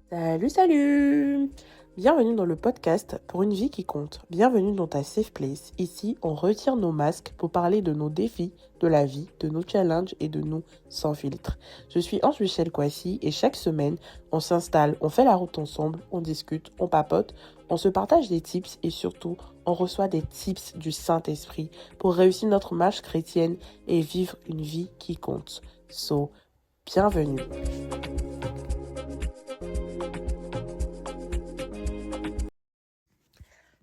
Salut, salut! Bienvenue dans le podcast pour une vie qui compte. Bienvenue dans ta safe place. Ici, on retire nos masques pour parler de nos défis, de la vie, de nos challenges et de nous sans filtre. Je suis Ange-Michel Kouassi et chaque semaine, on s'installe, on fait la route ensemble, on discute, on papote, on se partage des tips et surtout, on reçoit des tips du Saint-Esprit pour réussir notre marche chrétienne et vivre une vie qui compte. So, bienvenue!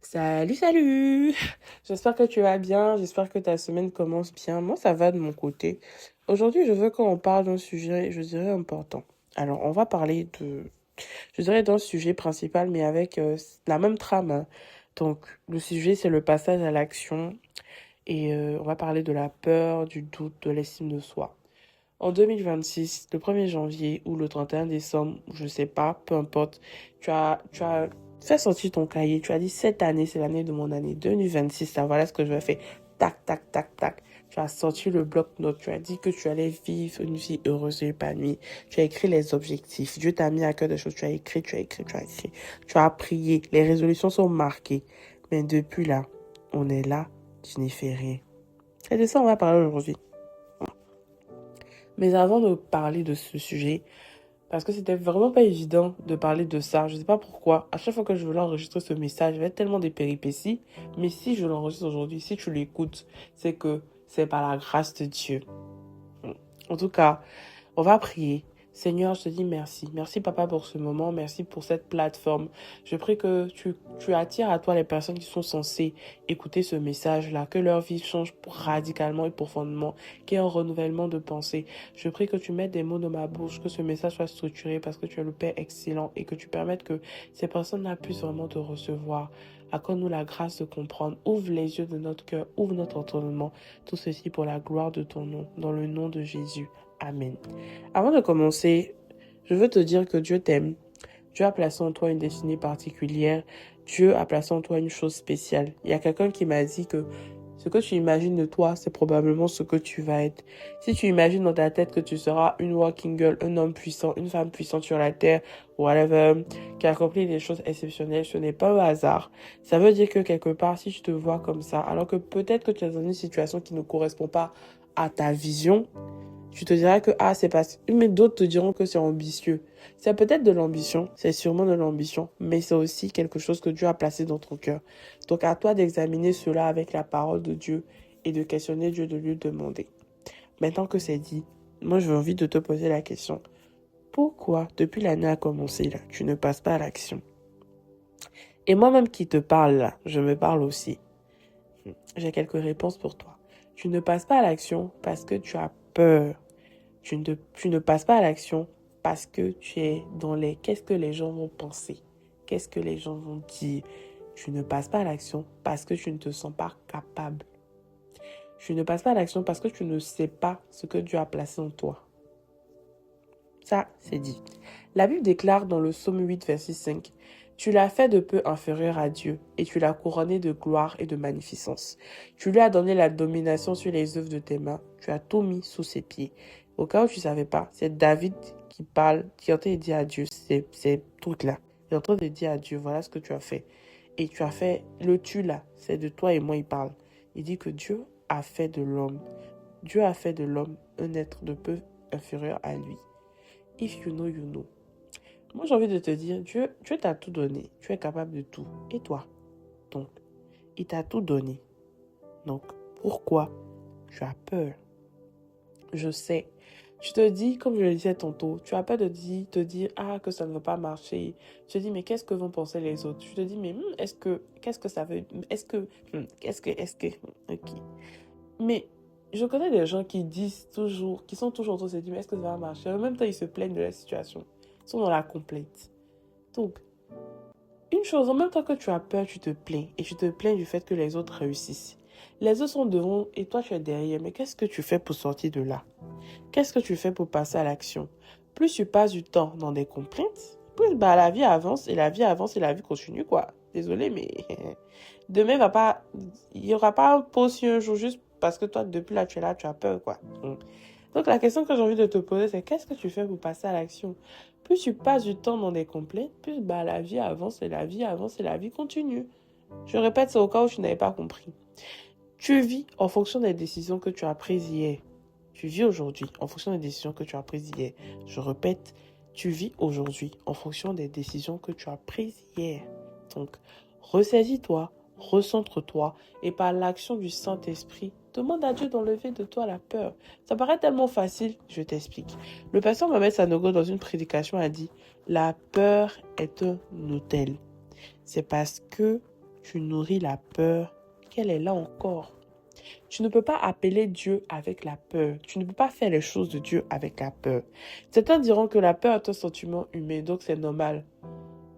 Salut, salut! J'espère que tu vas bien, j'espère que ta semaine commence bien. Moi, ça va de mon côté. Aujourd'hui, je veux qu'on parle d'un sujet, je dirais, important. Alors, on va parler je dirais, d'un sujet principal, mais avec la même trame, hein. Donc, le sujet, c'est le passage à l'action. Et on va parler de la peur, du doute, de l'estime de soi. En 2026, le 1er janvier ou le 31 décembre, je sais pas, peu importe, tu as fait sortir ton cahier, tu as dit cette année, c'est l'année de mon année 2026, ça voilà ce que je vais faire. Tac, tac, tac, tac. Tu as sorti le bloc-notes, tu as dit que tu allais vivre une vie heureuse et épanouie. Tu as écrit les objectifs. Dieu t'a mis à cœur des choses. Tu as écrit, tu as écrit, tu as écrit. Tu as prié. Les résolutions sont marquées. Mais depuis là, on est là, tu n'y fais rien. Et de ça, on va parler aujourd'hui. Mais avant de parler de ce sujet, parce que c'était vraiment pas évident de parler de ça, je sais pas pourquoi, à chaque fois que je voulais enregistrer ce message, j'avais tellement des péripéties, mais si je l'enregistre aujourd'hui, si tu l'écoutes, c'est que c'est par la grâce de Dieu. En tout cas, on va prier. Seigneur, je te dis merci. Merci, Papa, pour ce moment. Merci pour cette plateforme. Je prie que tu attires à toi les personnes qui sont censées écouter ce message-là, que leur vie change radicalement et profondément, qu'il y ait un renouvellement de pensée. Je prie que tu mettes des mots dans ma bouche, que ce message soit structuré parce que tu es le Père excellent et que tu permettes que ces personnes-là puissent vraiment te recevoir. Accorde-nous la grâce de comprendre. Ouvre les yeux de notre cœur, ouvre notre entendement. Tout ceci pour la gloire de ton nom, dans le nom de Jésus. Amen. Avant de commencer, je veux te dire que Dieu t'aime. Dieu a placé en toi une destinée particulière. Dieu a placé en toi une chose spéciale. Il y a quelqu'un qui m'a dit que ce que tu imagines de toi, c'est probablement ce que tu vas être. Si tu imagines dans ta tête que tu seras une walking girl, un homme puissant, une femme puissante sur la terre, whatever, qui accomplit des choses exceptionnelles, ce n'est pas un hasard. Ça veut dire que quelque part, si tu te vois comme ça, alors que peut-être que tu es dans une situation qui ne correspond pas à ta vision, tu te diras que c'est pas... Mais d'autres te diront que c'est ambitieux. C'est peut-être de l'ambition, c'est sûrement de l'ambition, mais c'est aussi quelque chose que Dieu a placé dans ton cœur. Donc à toi d'examiner cela avec la parole de Dieu et de questionner Dieu, de lui demander. Maintenant que c'est dit, moi j'ai envie de te poser la question. Pourquoi, depuis l'année a commencé là, tu ne passes pas à l'action? Et moi-même qui te parle là, je me parle aussi. J'ai quelques réponses pour toi. Tu ne passes pas à l'action parce que tu as peur. Tu ne passes pas à l'action parce que tu es dans les qu'est-ce que les gens vont penser, qu'est-ce que les gens vont dire. Tu ne passes pas à l'action parce que tu ne te sens pas capable. Tu ne passes pas à l'action parce que tu ne sais pas ce que Dieu a placé en toi. Ça, c'est dit. La Bible déclare dans le psaume 8, verset 5, « Tu l'as fait de peu inférieur à Dieu, et tu l'as couronné de gloire et de magnificence. Tu lui as donné la domination sur les œuvres de tes mains, tu as tout mis sous ses pieds. » Au cas où tu ne savais pas, c'est David qui parle, qui est en train de dire à Dieu ces trucs-là. Il est en train de dire à Dieu, voilà ce que tu as fait. Et tu as fait, le tu là, c'est de toi et moi il parle. Il dit que Dieu a fait de l'homme. Dieu a fait de l'homme un être de peu inférieur à lui. If you know, you know. Moi, j'ai envie de te dire, Dieu t'a tout donné. Tu es capable de tout. Et toi? Donc, il t'a tout donné. Donc, pourquoi tu as peur? Je sais. Tu te dis, comme je le disais tantôt, tu as peur de te dire, que ça ne va pas marcher. Tu te dis, mais qu'est-ce que vont penser les autres? Tu te dis, mais qu'est-ce que ça veut, ok. Mais je connais des gens qui disent toujours, qui sont toujours en train de se dire, mais est-ce que ça va marcher? En même temps, ils se plaignent de la situation. Ils sont dans la complainte. Donc, une chose, en même temps que tu as peur, tu te plains. Et tu te plains du fait que les autres réussissent. Les autres sont devant et toi, tu es derrière. Mais qu'est-ce que tu fais pour sortir de là? Qu'est-ce que tu fais pour passer à l'action? Plus tu passes du temps dans des complaintes, plus la vie avance et la vie avance et la vie continue, quoi. Désolé, mais demain il y aura pas un pause sur un jour juste parce que toi, depuis là, tu es là, tu as peur, quoi. Donc la question que j'ai envie de te poser, c'est qu'est-ce que tu fais pour passer à l'action? Plus tu passes du temps dans des complaintes, plus la vie avance et la vie avance et la vie continue. Je répète, c'est au cas où tu n'avais pas compris. Tu vis en fonction des décisions que tu as prises hier. Tu vis aujourd'hui en fonction des décisions que tu as prises hier. Je répète, tu vis aujourd'hui en fonction des décisions que tu as prises hier. Donc, ressaisis-toi, recentre-toi et par l'action du Saint-Esprit, demande à Dieu d'enlever de toi la peur. Ça paraît tellement facile, je t'explique. Le pasteur Mohamed Sanogo, dans une prédication, a dit « La peur est un hôtel. » C'est parce que tu nourris la peur qu'elle est là encore. Tu ne peux pas appeler Dieu avec la peur. Tu ne peux pas faire les choses de Dieu avec la peur. Certains diront que la peur est un sentiment humain, donc c'est normal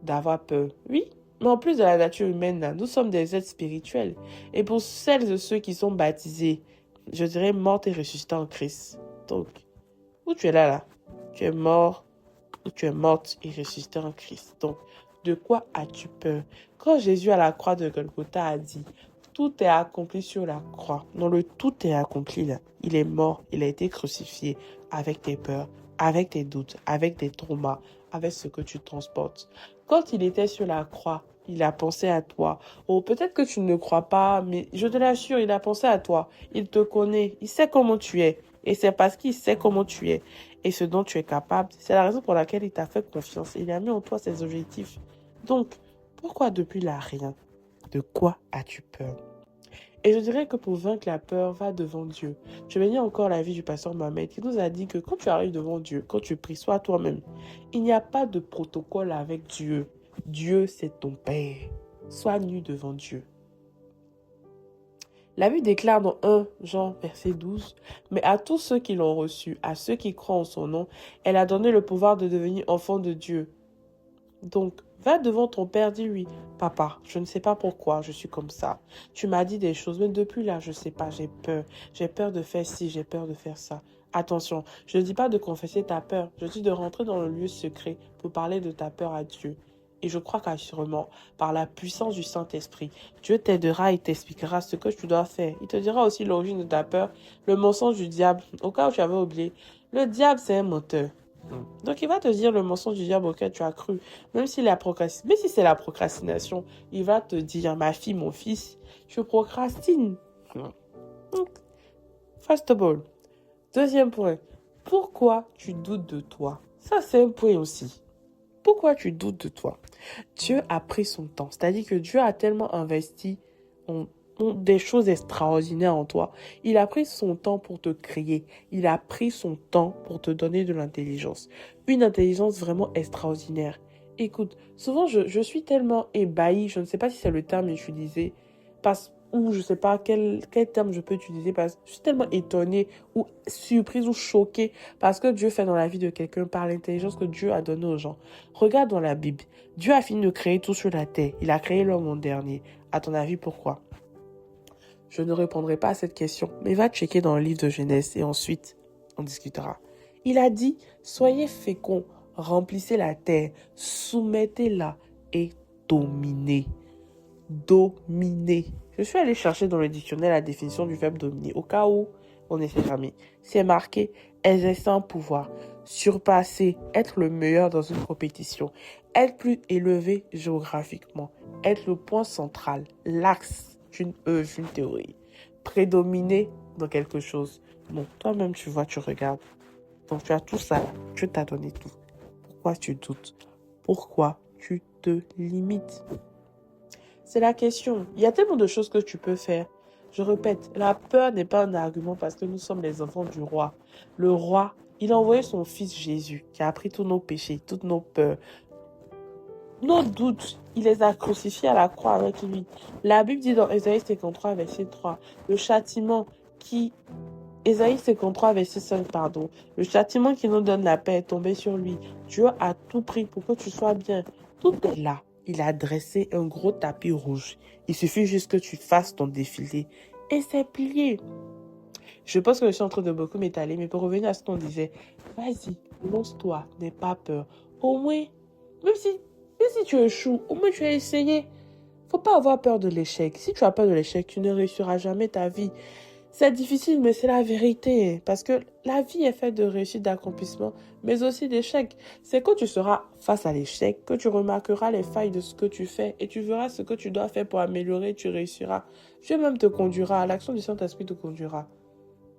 d'avoir peur. Oui, mais en plus de la nature humaine, nous sommes des êtres spirituels. Et pour celles et ceux qui sont baptisés, je dirais morts et ressuscités en Christ. Donc, où tu es là, tu es mort ou tu es morte et ressuscité en Christ. Donc, de quoi as-tu peur? Quand Jésus à la croix de Golgotha a dit tout est accompli sur la croix. Non, le tout est accompli là. Il est mort, il a été crucifié avec tes peurs, avec tes doutes, avec tes traumas, avec ce que tu transportes. Quand il était sur la croix, il a pensé à toi. Oh, peut-être que tu ne crois pas, mais je te l'assure, il a pensé à toi. Il te connaît, il sait comment tu es. Et c'est parce qu'il sait comment tu es et ce dont tu es capable. C'est la raison pour laquelle il t'a fait confiance. Il a mis en toi ses objectifs. Donc, pourquoi depuis là rien? De quoi as-tu peur? Et je dirais que pour vaincre la peur, va devant Dieu. Je vais lire encore la vie du pasteur Mohamed qui nous a dit que quand tu arrives devant Dieu, quand tu pries, sois toi-même. Il n'y a pas de protocole avec Dieu. Dieu, c'est ton Père. Sois nu devant Dieu. La Bible déclare dans 1 Jean verset 12, « Mais à tous ceux qui l'ont reçu, à ceux qui croient en son nom, elle a donné le pouvoir de devenir enfants de Dieu. » Donc, va devant ton père, dis-lui, « Papa, je ne sais pas pourquoi je suis comme ça. Tu m'as dit des choses, mais depuis là, je ne sais pas, j'ai peur. J'ai peur de faire ci, j'ai peur de faire ça. » Attention, je ne dis pas de confesser ta peur, je dis de rentrer dans le lieu secret pour parler de ta peur à Dieu. Et je crois qu'assurément, par la puissance du Saint-Esprit, Dieu t'aidera et t'expliquera ce que tu dois faire. Il te dira aussi l'origine de ta peur, le mensonge du diable. Au cas où tu avais oublié, le diable, c'est un menteur. Donc, il va te dire le mensonge du diable auquel tu as cru. Même si c'est la procrastination, il va te dire, ma fille, mon fils, tu procrastines. First of all. Deuxième point, pourquoi tu doutes de toi? Ça, c'est un point aussi. Pourquoi tu doutes de toi? Dieu a pris son temps. C'est-à-dire que Dieu a tellement investi des choses extraordinaires en toi. Il a pris son temps pour te créer. Il a pris son temps pour te donner de l'intelligence. Une intelligence vraiment extraordinaire. Écoute, souvent je suis tellement ébahie, je ne sais pas si c'est le terme utilisé, ou je ne sais pas quel terme je peux utiliser, parce que je suis tellement étonnée ou surprise ou choquée parce que Dieu fait dans la vie de quelqu'un par l'intelligence que Dieu a donnée aux gens. Regarde dans la Bible. Dieu a fini de créer tout sur la terre. Il a créé l'homme en dernier. À ton avis, pourquoi? Je ne répondrai pas à cette question, mais va checker dans le livre de Genèse et ensuite, on discutera. Il a dit, soyez féconds, remplissez la terre, soumettez-la et dominez. Dominer. Je suis allée chercher dans le dictionnaire la définition du verbe dominer, au cas où on ne sait jamais. C'est marqué, exercer un pouvoir, surpasser, être le meilleur dans une compétition, être plus élevé géographiquement, être le point central, l'axe d'une œuvre, d'une théorie, prédominer dans quelque chose. Donc, toi-même, tu vois, tu regardes. Donc, tu as tout ça. Dieu t'a donné tout. Pourquoi tu doutes? Pourquoi tu te limites? C'est la question. Il y a tellement de choses que tu peux faire. Je répète, la peur n'est pas un argument parce que nous sommes les enfants du roi. Le roi, il a envoyé son fils Jésus qui a pris tous nos péchés, toutes nos peurs, nos doutes. Il les a crucifiés à la croix avec lui. La Bible dit dans Ésaïe 53, verset 3, le châtiment qui... Ésaïe 53, verset 5, pardon. Le châtiment qui nous donne la paix est tombé sur lui. Dieu a tout pris pour que tu sois bien. Tout est là. Il a dressé un gros tapis rouge. Il suffit juste que tu fasses ton défilé. Et c'est plié. Je pense que je suis en train de beaucoup m'étaler, mais pour revenir à ce qu'on disait, vas-y, lance-toi, n'aie pas peur. Au moins, même si tu échoues, au moins tu as essayé. Faut pas avoir peur de l'échec. Si tu as peur de l'échec, tu ne réussiras jamais ta vie. C'est difficile, mais c'est la vérité. Parce que la vie est faite de réussites, d'accomplissements, mais aussi d'échecs. C'est quand tu seras face à l'échec que tu remarqueras les failles de ce que tu fais et tu verras ce que tu dois faire pour améliorer, tu réussiras. Dieu même te conduira, l'action du Saint-Esprit te conduira.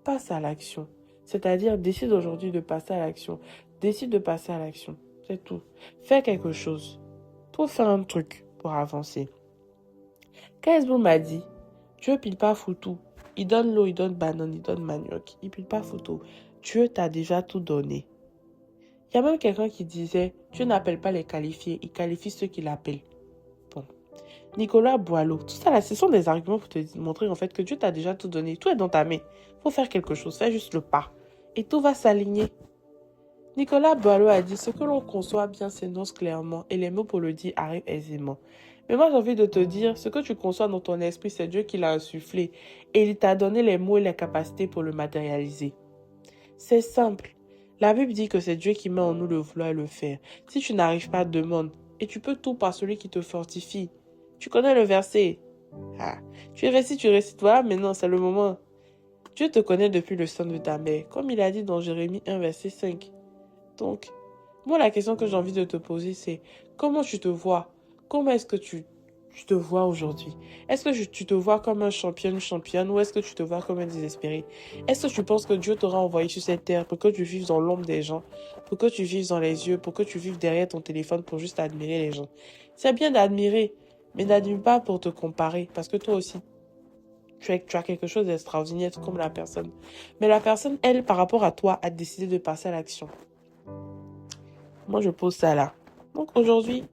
Passe à l'action. C'est-à-dire, décide aujourd'hui de passer à l'action. Décide de passer à l'action. C'est tout. Fais quelque chose. Toi, fais un truc pour avancer. Kaesbo m'a dit, Dieu pile pas foutu. Il donne l'eau, il donne banane, il donne manioc. Il pile pas photo. Dieu t'a déjà tout donné. Il y a même quelqu'un qui disait, Dieu n'appelle pas les qualifiés, il qualifie ceux qui l'appellent. Bon. Nicolas Boileau, tout ça là, ce sont des arguments pour te montrer en fait que Dieu t'a déjà tout donné. Tout est dans ta main. Faut faire quelque chose, fais juste le pas. Et tout va s'aligner. Nicolas Boileau a dit, ce que l'on conçoit bien s'énonce clairement et les mots pour le dire arrivent aisément. Mais moi, j'ai envie de te dire, ce que tu conçois dans ton esprit, c'est Dieu qui l'a insufflé et il t'a donné les mots et les capacités pour le matérialiser. C'est simple. La Bible dit que c'est Dieu qui met en nous le vouloir et le faire. Si tu n'arrives pas, demande. Et tu peux tout par celui qui te fortifie. Tu connais le verset. Ah, tu récites. Voilà, maintenant, c'est le moment. Dieu te connaît depuis le sein de ta mère, comme il a dit dans Jérémie 1, verset 5. Donc, moi, la question que j'ai envie de te poser, c'est comment tu te vois? Comment est-ce que tu te vois aujourd'hui? Est-ce que tu te vois comme un champion, une championne, ou est-ce que tu te vois comme un désespéré? Est-ce que tu penses que Dieu t'aura envoyé sur cette terre pour que tu vives dans l'ombre des gens, pour que tu vives dans les yeux, pour que tu vives derrière ton téléphone pour juste admirer les gens? C'est bien d'admirer, mais n'admire pas pour te comparer, parce que toi aussi, tu as quelque chose d'extraordinaire comme la personne. Mais la personne, elle, par rapport à toi, a décidé de passer à l'action. Moi, je pose ça là. Donc aujourd'hui,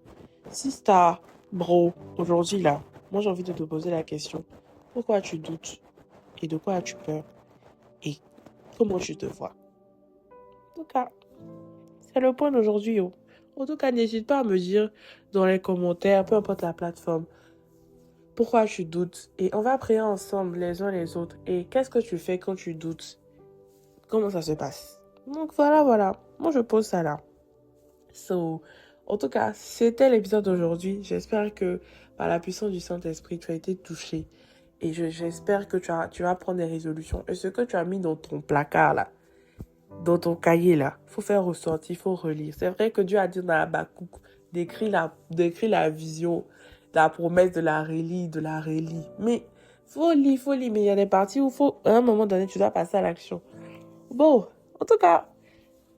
Sista, bro, aujourd'hui là, moi j'ai envie de te poser la question. Pourquoi tu doutes? Et de quoi as-tu peur? Et comment tu te vois? En tout cas, c'est le point d'aujourd'hui. Oh. En tout cas, n'hésite pas à me dire dans les commentaires, peu importe la plateforme, pourquoi tu doutes. Et on va prier ensemble les uns les autres. Et qu'est-ce que tu fais quand tu doutes? Comment ça se passe? Donc voilà. Moi je pose ça là. So, en tout cas, c'était l'épisode d'aujourd'hui. J'espère que par la puissance du Saint-Esprit, tu as été touché. Et j'espère que tu vas prendre des résolutions. Et ce que tu as mis dans ton placard là, dans ton cahier là, faut faire ressortir, faut relire. C'est vrai que Dieu a dit dans Habakkuk, décrit la vision, la promesse de la relie. Mais faut lire. Mais il y a des parties où à un moment donné, tu dois passer à l'action. Bon, en tout cas,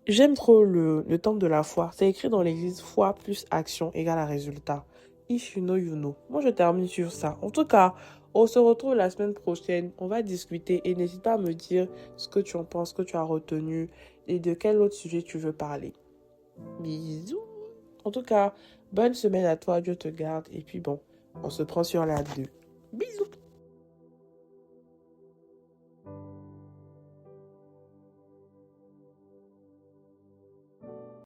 j'aime trop le temple de la foi. C'est écrit dans l'église, foi plus action égale à résultat. If you know, you know. Moi, je termine sur ça. En tout cas, on se retrouve la semaine prochaine. On va discuter et n'hésite pas à me dire ce que tu en penses, ce que tu as retenu et de quel autre sujet tu veux parler. Bisous. En tout cas, bonne semaine à toi. Dieu te garde. Et puis bon, on se prend sur la 2. Bisous.